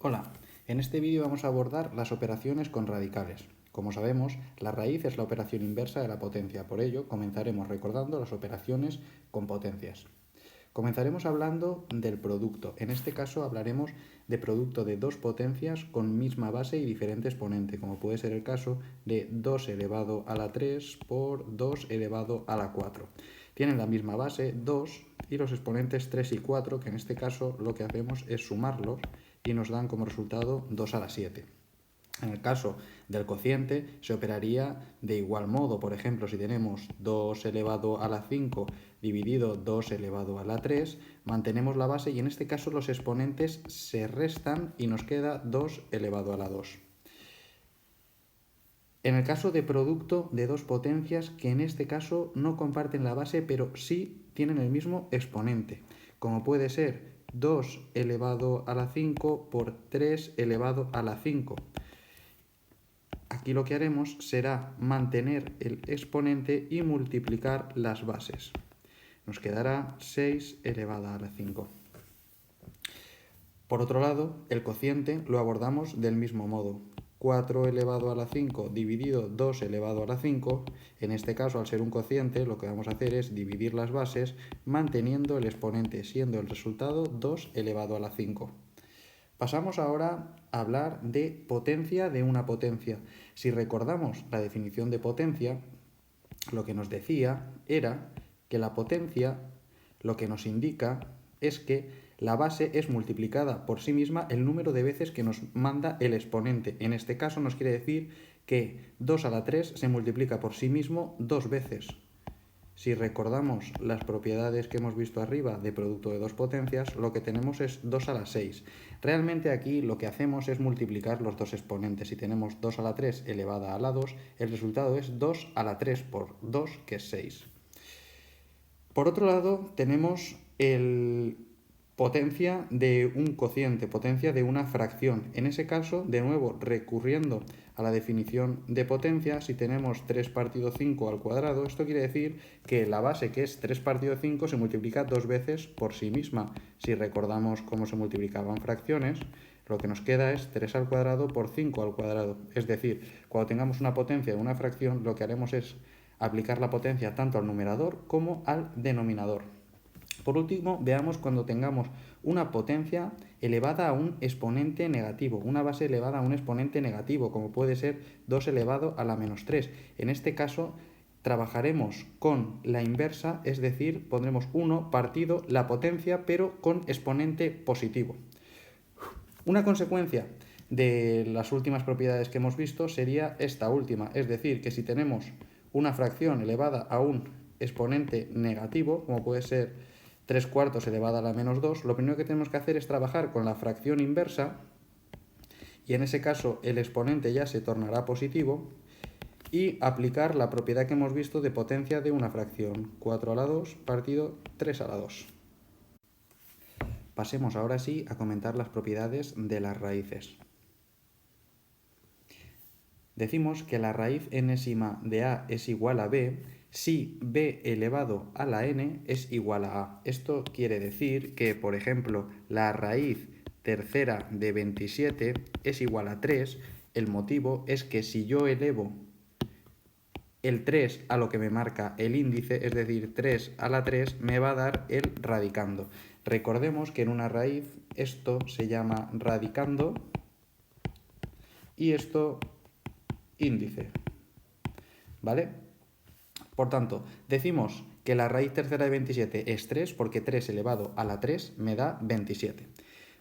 Hola, en este vídeo vamos a abordar las operaciones con radicales. Como sabemos, la raíz es la operación inversa de la potencia, por ello comenzaremos recordando las operaciones con potencias. Comenzaremos hablando del producto. En este caso hablaremos de producto de dos potencias con misma base y diferente exponente, como puede ser el caso de 2 elevado a la 3 por 2 elevado a la 4. Tienen la misma base, 2, y los exponentes 3 y 4, que en este caso lo que hacemos es sumarlos y nos dan como resultado 2 a la 7. En el caso del cociente se operaría de igual modo. Por ejemplo, si tenemos 2 elevado a la 5 dividido 2 elevado a la 3, mantenemos la base y en este caso los exponentes se restan y nos queda 2 elevado a la 2. En el caso de producto de dos potencias que en este caso no comparten la base pero sí tienen el mismo exponente, como puede ser 2 elevado a la 5 por 3 elevado a la 5. Aquí lo que haremos será mantener el exponente y multiplicar las bases. Nos quedará 6 elevada a la 5. Por otro lado, el cociente lo abordamos del mismo modo. 4 elevado a la 5 dividido 2 elevado a la 5. En este caso, al ser un cociente, lo que vamos a hacer es dividir las bases manteniendo el exponente, siendo el resultado 2 elevado a la 5. Pasamos ahora a hablar de potencia de una potencia. Si recordamos la definición de potencia, lo que nos decía era que la potencia lo que nos indica es que la base es multiplicada por sí misma el número de veces que nos manda el exponente. En este caso nos quiere decir que 2 a la 3 se multiplica por sí mismo 2 veces. Si recordamos las propiedades que hemos visto arriba de producto de dos potencias, lo que tenemos es 2 a la 6. Realmente aquí lo que hacemos es multiplicar los dos exponentes. Si tenemos 2 a la 3 elevada a la 2, el resultado es 2 a la 3 por 2, que es 6. Por otro lado, tenemos el potencia de un cociente, potencia de una fracción. En ese caso, de nuevo, recurriendo a la definición de potencia, si tenemos 3 partido 5 al cuadrado, esto quiere decir que la base, que es 3 partido 5, se multiplica dos veces por sí misma. Si recordamos cómo se multiplicaban fracciones, lo que nos queda es 3 al cuadrado por 5 al cuadrado. Es decir, cuando tengamos una potencia de una fracción, lo que haremos es aplicar la potencia tanto al numerador como al denominador. Por último, veamos cuando tengamos una potencia elevada a un exponente negativo, una base elevada a un exponente negativo, como puede ser 2 elevado a la menos 3. En este caso, trabajaremos con la inversa, es decir, pondremos 1 partido la potencia, pero con exponente positivo. Una consecuencia de las últimas propiedades que hemos visto sería esta última, es decir, que si tenemos una fracción elevada a un exponente negativo, como puede ser 3 cuartos elevada a la menos 2, lo primero que tenemos que hacer es trabajar con la fracción inversa y en ese caso el exponente ya se tornará positivo y aplicar la propiedad que hemos visto de potencia de una fracción, 4 a la 2 partido 3 a la 2. Pasemos ahora sí a comentar las propiedades de las raíces. Decimos que la raíz enésima de a es igual a b si b elevado a la n es igual a a. Esto quiere decir que, por ejemplo, la raíz tercera de 27 es igual a 3. El motivo es que si yo elevo el 3 a lo que me marca el índice, es decir, 3 a la 3, me va a dar el radicando. Recordemos que en una raíz esto se llama radicando y esto índice, ¿vale? Por tanto, decimos que la raíz tercera de 27 es 3 porque 3 elevado a la 3 me da 27.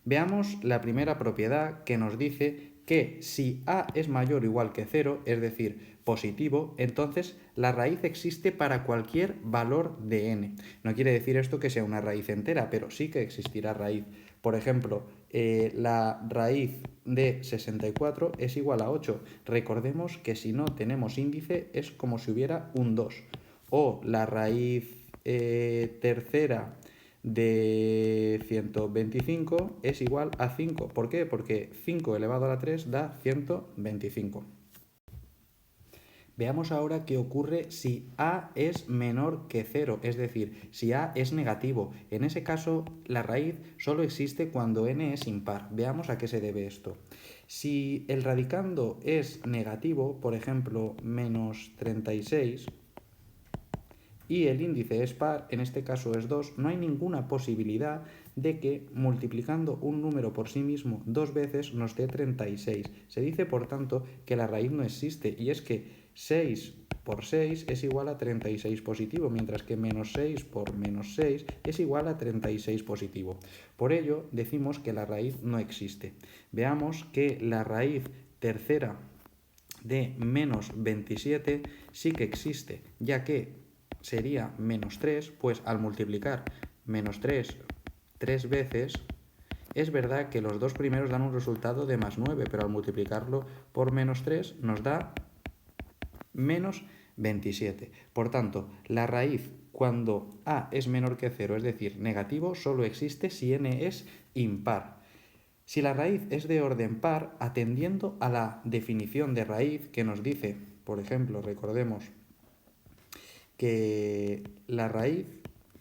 Veamos la primera propiedad que nos dice que si a es mayor o igual que 0, es decir, positivo, entonces la raíz existe para cualquier valor de n. No quiere decir esto que sea una raíz entera, pero sí que existirá raíz. Por ejemplo, la raíz de 64 es igual a 8. Recordemos que si no tenemos índice es como si hubiera un 2. O la raíz tercera de 125 es igual a 5. ¿Por qué? Porque 5 elevado a la 3 da 125. Veamos ahora qué ocurre si a es menor que 0, es decir, si a es negativo. En ese caso, la raíz solo existe cuando n es impar. Veamos a qué se debe esto. Si el radicando es negativo, por ejemplo, menos 36, y el índice es par, en este caso es 2, no hay ninguna posibilidad de que multiplicando un número por sí mismo dos veces nos dé 36. Se dice, por tanto, que la raíz no existe, y es que 6 por 6 es igual a 36 positivo, mientras que menos 6 por menos 6 es igual a 36 positivo. Por ello, decimos que la raíz no existe. Veamos que la raíz tercera de menos 27 sí que existe, ya que sería menos 3, pues al multiplicar menos 3 tres veces, es verdad que los dos primeros dan un resultado de más 9, pero al multiplicarlo por menos 3 nos da menos 27. Por tanto, la raíz cuando a es menor que 0, es decir, negativo, solo existe si n es impar. Si la raíz es de orden par, atendiendo a la definición de raíz que nos dice, por ejemplo, recordemos que la raíz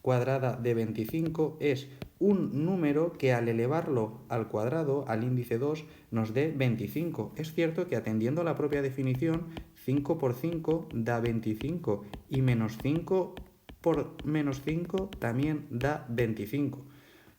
cuadrada de 25 es un número que al elevarlo al cuadrado, al índice 2, nos dé 25. Es cierto que atendiendo a la propia definición, 5 por 5 da 25 y menos 5 por menos 5 también da 25,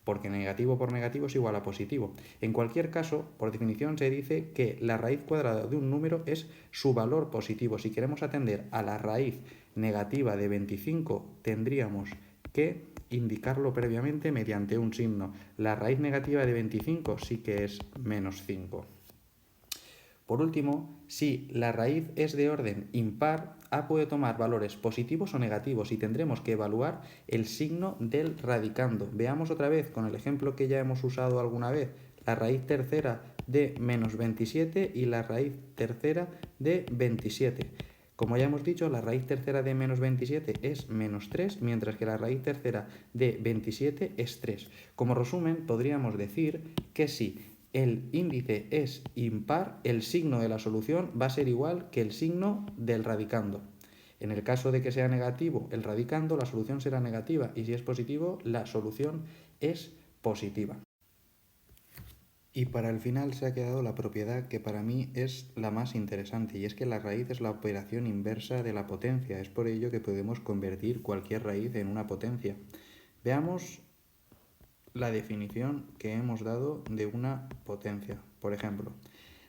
porque negativo por negativo es igual a positivo. En cualquier caso, por definición se dice que la raíz cuadrada de un número es su valor positivo. Si queremos atender a la raíz negativa de 25, tendríamos que indicarlo previamente mediante un signo. La raíz negativa de 25 sí que es menos 5. Por último, si la raíz es de orden impar, a puede tomar valores positivos o negativos y tendremos que evaluar el signo del radicando. Veamos otra vez con el ejemplo que ya hemos usado alguna vez, la raíz tercera de menos 27 y la raíz tercera de 27. Como ya hemos dicho, la raíz tercera de menos 27 es menos 3, mientras que la raíz tercera de 27 es 3. Como resumen, podríamos decir que si el índice es impar, el signo de la solución va a ser igual que el signo del radicando. En el caso de que sea negativo el radicando, la solución será negativa, y si es positivo, la solución es positiva. Y para el final se ha quedado la propiedad que para mí es la más interesante, y es que la raíz es la operación inversa de la potencia. Es por ello que podemos convertir cualquier raíz en una potencia. Veamos la definición que hemos dado de una potencia. Por ejemplo,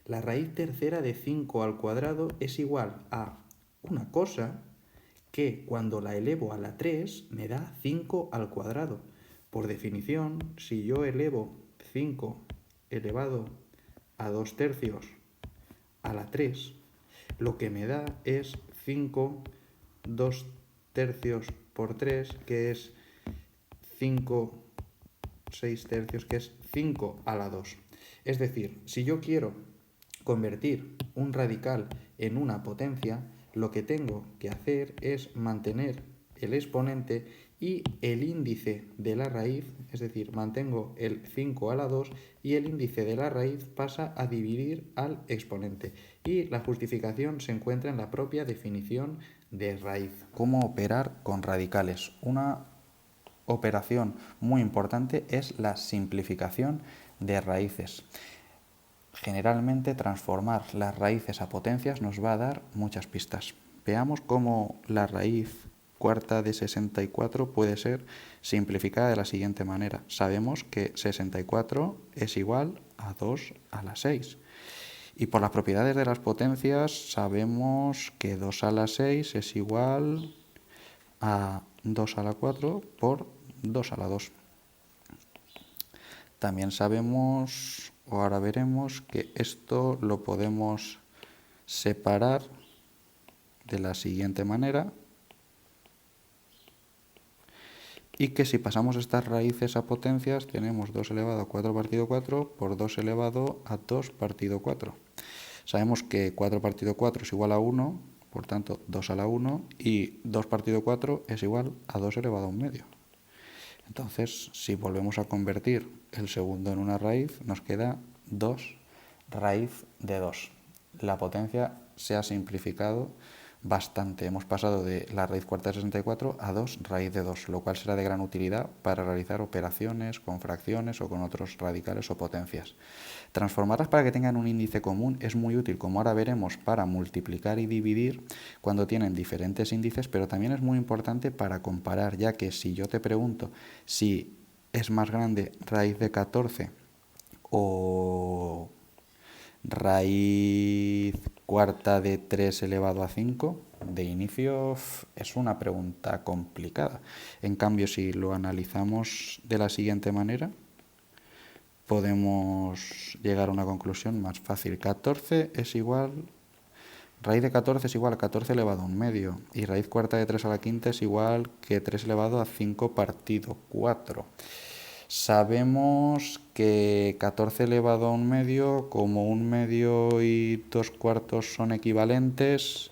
la raíz tercera de 5 al cuadrado es igual a una cosa que cuando la elevo a la 3 me da 5 al cuadrado. Por definición, si yo elevo 5 elevado a 2 tercios a la 3, lo que me da es 5 2 tercios por 3, que es 5 6 tercios, que es 5 a la 2. Es decir, si yo quiero convertir un radical en una potencia, lo que tengo que hacer es mantener el exponente y el índice de la raíz, es decir, mantengo el 5 a la 2 y el índice de la raíz pasa a dividir al exponente. Y la justificación se encuentra en la propia definición de raíz. ¿Cómo operar con radicales? Una operación muy importante es la simplificación de raíces. Generalmente transformar las raíces a potencias nos va a dar muchas pistas. Veamos cómo la raíz cuarta de 64 puede ser simplificada de la siguiente manera. Sabemos que 64 es igual a 2 a la 6. Y por las propiedades de las potencias sabemos que 2 a la 6 es igual a 2 a la 4 por 2 a la 2. También sabemos, o ahora veremos, que esto lo podemos separar de la siguiente manera, y que si pasamos estas raíces a potencias tenemos 2 elevado a 4 partido 4 por 2 elevado a 2 partido 4. Sabemos que 4 partido 4 es igual a 1, por tanto 2 a la 1, y 2 partido 4 es igual a 2 elevado a 1 medio. Entonces, si volvemos a convertir el segundo en una raíz, nos queda 2 raíz de 2. La potencia se ha simplificado bastante. Hemos pasado de la raíz cuarta de 64 a 2 raíz de 2, lo cual será de gran utilidad para realizar operaciones con fracciones o con otros radicales o potencias. Transformarlas para que tengan un índice común es muy útil, como ahora veremos, para multiplicar y dividir cuando tienen diferentes índices, pero también es muy importante para comparar, ya que si yo te pregunto si es más grande raíz de 14 o raíz cuarta de 3 elevado a 5, de inicio es una pregunta complicada. En cambio, si lo analizamos de la siguiente manera, podemos llegar a una conclusión más fácil. 14 es igual, raíz de 14 es igual a 14 elevado a 1 medio, y raíz cuarta de 3 a la quinta es igual que 3 elevado a 5 partido 4. Sabemos que 14 elevado a 1 medio, como 1 medio y 2 cuartos son equivalentes,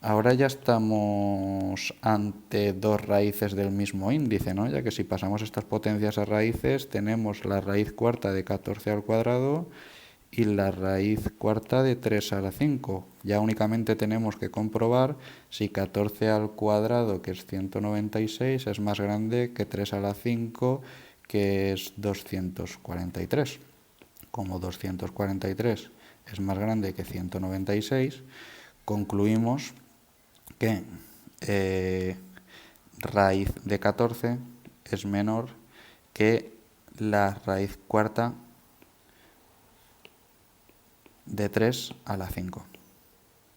ahora ya estamos ante dos raíces del mismo índice, ¿no? Ya que si pasamos estas potencias a raíces, tenemos la raíz cuarta de 14 al cuadrado y la raíz cuarta de 3 a la 5. Ya únicamente tenemos que comprobar si 14 al cuadrado, que es 196, es más grande que 3 a la 5, que es 243. Como 243 es más grande que 196, concluimos que raíz de 14 es menor que la raíz cuarta de 3 a la 5.